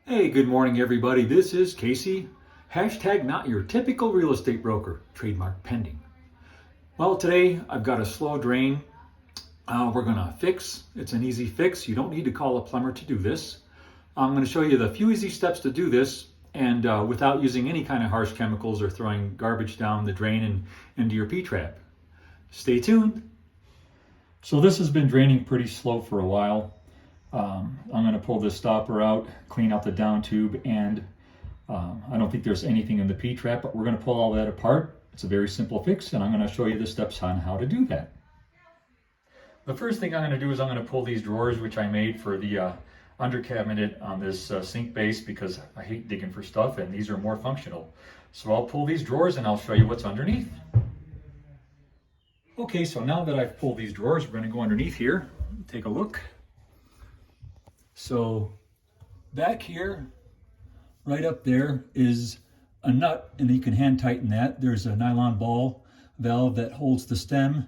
Hey, good morning, everybody. This is Casey. Hashtag not your typical real estate broker, trademark pending. Well, today I've got a slow drain we're going to fix. It's an easy fix. You don't need to call a plumber to do this. I'm going to show you the few easy steps to do this and without using any kind of harsh chemicals or throwing garbage down the drain and into your P-trap. Stay tuned. So this has been draining pretty slow for a while. I'm going to pull this stopper out, clean out the down tube, and I don't think there's anything in the P-trap, but we're going to pull all that apart. It's a very simple fix, and I'm going to show you the steps on how to do that. The first thing I'm going to do is I'm going to pull these drawers, which I made for the under cabinet on this sink base, because I hate digging for stuff, and these are more functional. So I'll pull these drawers and I'll show you what's underneath. Okay, so now that I've pulled these drawers, we're going to go underneath here, take a look. So back here, right up there, is a nut, and you can hand tighten that. There's a nylon ball valve that holds the stem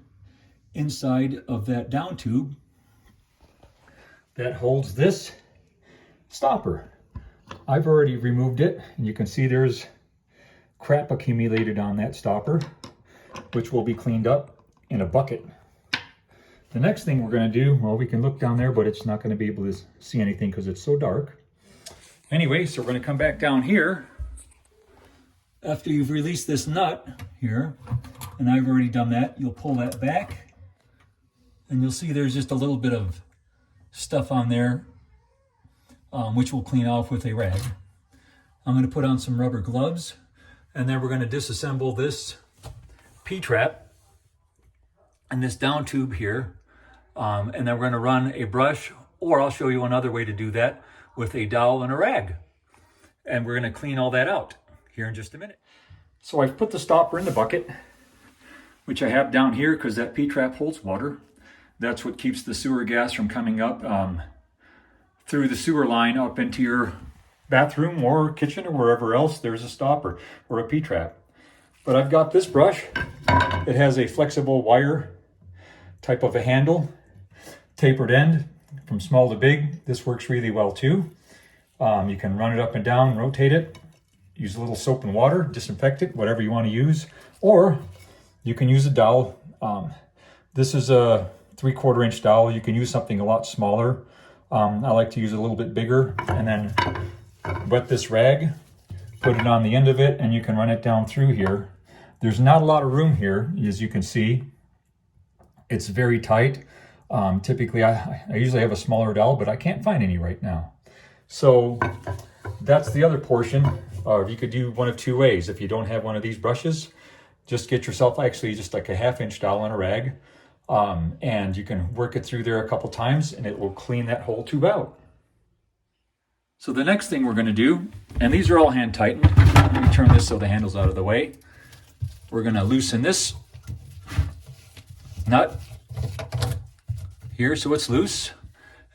inside of that down tube that holds this stopper. I've already removed it, and you can see there's crap accumulated on that stopper, which will be cleaned up in a bucket. The next thing we're going to do, well, we can look down there, but it's not going to be able to see anything because it's so dark. Anyway, so we're going to come back down here after you've released this nut here, and I've already done that. You'll pull that back, and you'll see there's just a little bit of stuff on there, which we'll clean off with a rag. I'm going to put on some rubber gloves, and then we're going to disassemble this P-trap and this down tube here. And then we're going to run a brush, or I'll show you another way to do that, with a dowel and a rag. And we're going to clean all that out here in just a minute. So I've put the stopper in the bucket, which I have down here because that P-trap holds water. That's what keeps the sewer gas from coming up through the sewer line up into your bathroom or kitchen or wherever else there's a stopper or a P-trap. But I've got this brush. It has a flexible wire type of a handle, tapered end from small to big. This works really well too. You can run it up and down, rotate it, use a little soap and water, disinfect it, whatever you want to use, or you can use a dowel. This is a 3/4 inch dowel. You can use something a lot smaller. I like to use a little bit bigger, and then wet this rag, put it on the end of it, and you can run it down through here. There's not a lot of room here, as you can see. It's very tight. Typically, I usually have a smaller dowel, but I can't find any right now. So that's the other portion. You could do one of two ways. If you don't have one of these brushes, just get yourself actually just like a 1/2 inch dowel and a rag, and you can work it through there a couple times, and it will clean that whole tube out. So the next thing we're going to do, and these are all hand tightened. Let me turn this so the handle's out of the way. We're going to loosen this nut here so it's loose,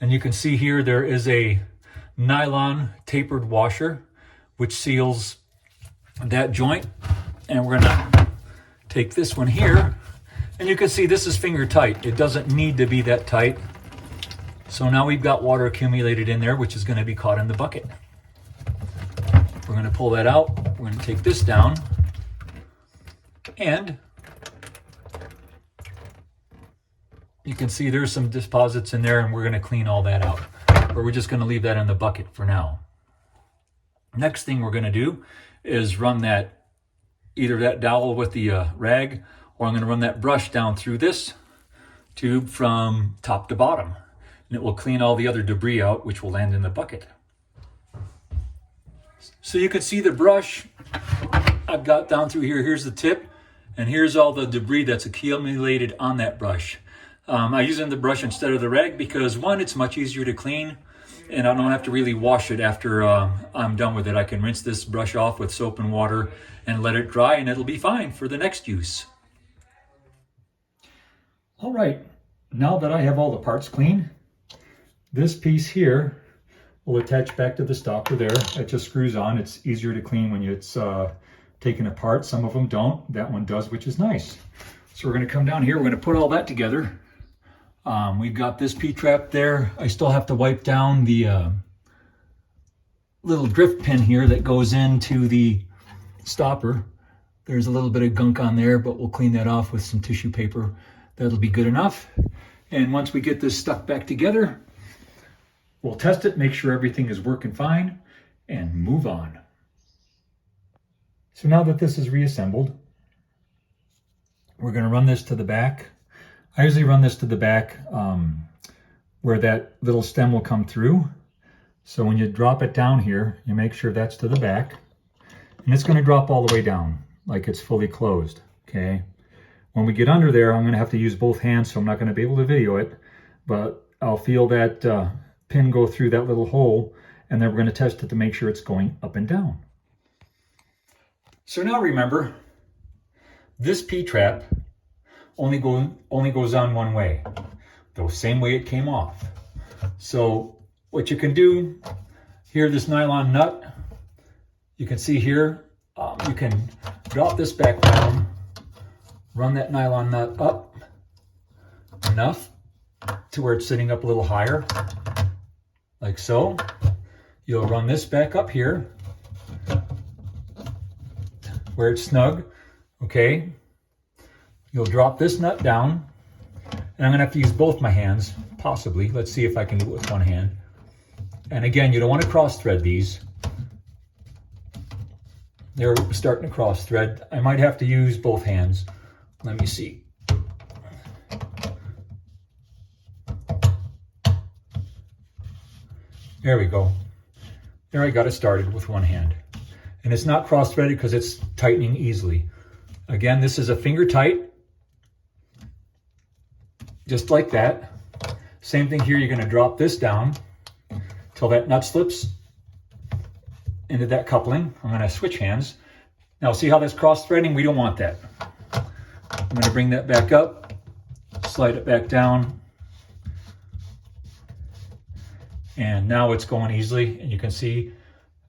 and you can see here there is a nylon tapered washer which seals that joint, and we're going to take this one here, and you can see this is finger tight. It doesn't need to be that tight. So now we've got water accumulated in there, which is going to be caught in the bucket. We're going to pull that out. We're going to take this down, and you can see there's some deposits in there, and we're going to clean all that out. But we're just going to leave that in the bucket for now. Next thing we're going to do is run that, either that dowel with the rag, or I'm going to run that brush down through this tube from top to bottom. And it will clean all the other debris out, which will land in the bucket. So you can see the brush I've got down through here. Here's the tip, and here's all the debris that's accumulated on that brush. I use the brush instead of the rag because, one, it's much easier to clean, and I don't have to really wash it after I'm done with it. I can rinse this brush off with soap and water and let it dry, and it'll be fine for the next use. All right, now that I have all the parts clean, this piece here will attach back to the stopper there. It just screws on. It's easier to clean when it's taken apart. Some of them don't. That one does, which is nice. So we're going to come down here. We're going to put all that together. We've got this P-trap there. I still have to wipe down the little drift pin here that goes into the stopper. There's a little bit of gunk on there, but we'll clean that off with some tissue paper. That'll be good enough. And once we get this stuck back together, we'll test it, make sure everything is working fine, and move on. So now that this is reassembled, we're going to run this to the back. I usually run this to the back where that little stem will come through. So when you drop it down here, you make sure that's to the back. And it's going to drop all the way down, like it's fully closed, okay? When we get under there, I'm going to have to use both hands, so I'm not going to be able to video it. But I'll feel that pin go through that little hole, and then we're going to test it to make sure it's going up and down. So now remember, this P-trap only goes on one way, the same way it came off. So what you can do here, this nylon nut, you can see here, you can drop this back down, run that nylon nut up enough to where it's sitting up a little higher, like so. You'll run this back up here where it's snug, okay? You'll drop this nut down, and I'm gonna have to use both my hands, possibly. Let's see if I can do it with one hand. And again, you don't want to cross thread these. They're starting to cross thread. I might have to use both hands. Let me see. There we go. There, I got it started with one hand. And it's not cross-threaded because it's tightening easily. Again, this is a finger tight. Just like that. Same thing here, you're going to drop this down till that nut slips into that coupling. I'm going to switch hands. Now see how that's cross-threading? We don't want that. I'm going to bring that back up, slide it back down. And now it's going easily, and you can see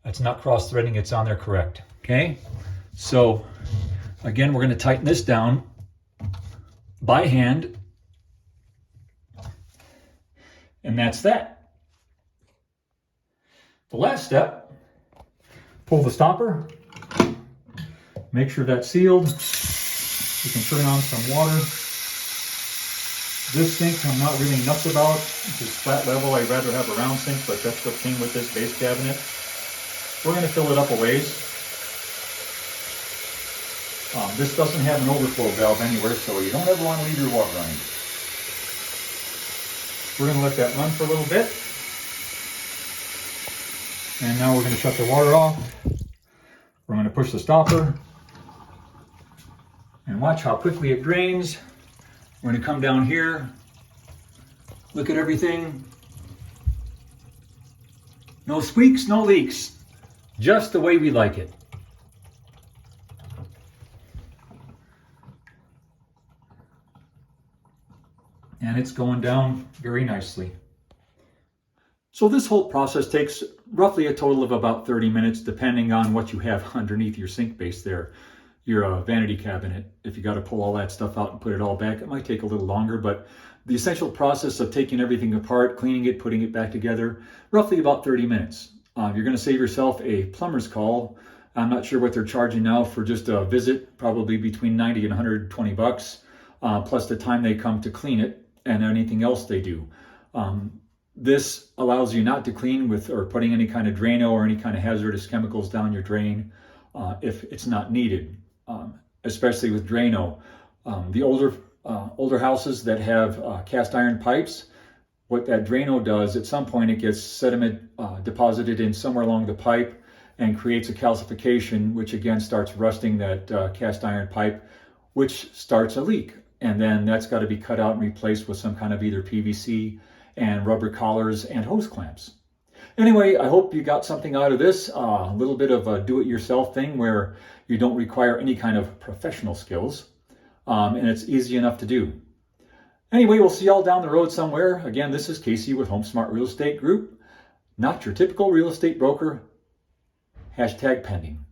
it's not cross-threading, it's on there correct, okay? So, again, we're gonna tighten this down by hand, and that's that. The last step, pull the stopper, make sure that's sealed. You can turn on some water. This sink I'm not really nuts about. It's flat level. I'd rather have a round sink, but that's what came with this base cabinet. We're going to fill it up a ways. This doesn't have an overflow valve anywhere, so you don't ever want to leave your water running. We're going to let that run for a little bit. And now we're going to shut the water off. We're going to push the stopper. And watch how quickly it drains. We're going to come down here, look at everything. No squeaks, no leaks. Just the way we like it. And it's going down very nicely. So this whole process takes roughly a total of about 30 minutes, depending on what you have underneath your sink base there. Your vanity cabinet. If you got to pull all that stuff out and put it all back, it might take a little longer, but the essential process of taking everything apart, cleaning it, putting it back together, roughly about 30 minutes. You're going to save yourself a plumber's call. I'm not sure what they're charging now for just a visit, probably between 90 and 120 bucks, plus the time they come to clean it and anything else they do. This allows you not to clean with or putting any kind of Drano or any kind of hazardous chemicals down your drain if it's not needed. Especially with Drano. The older houses that have cast iron pipes, what that Drano does, at some point it gets sediment deposited in somewhere along the pipe and creates a calcification, which again starts rusting that cast iron pipe, which starts a leak. And then that's got to be cut out and replaced with some kind of either PVC and rubber collars and hose clamps. Anyway, I hope you got something out of this, a little bit of a do-it-yourself thing where you don't require any kind of professional skills, and it's easy enough to do. Anyway, we'll see y'all down the road somewhere. Again, this is Casey with Home Smart Real Estate Group. Not your typical real estate broker. #pending.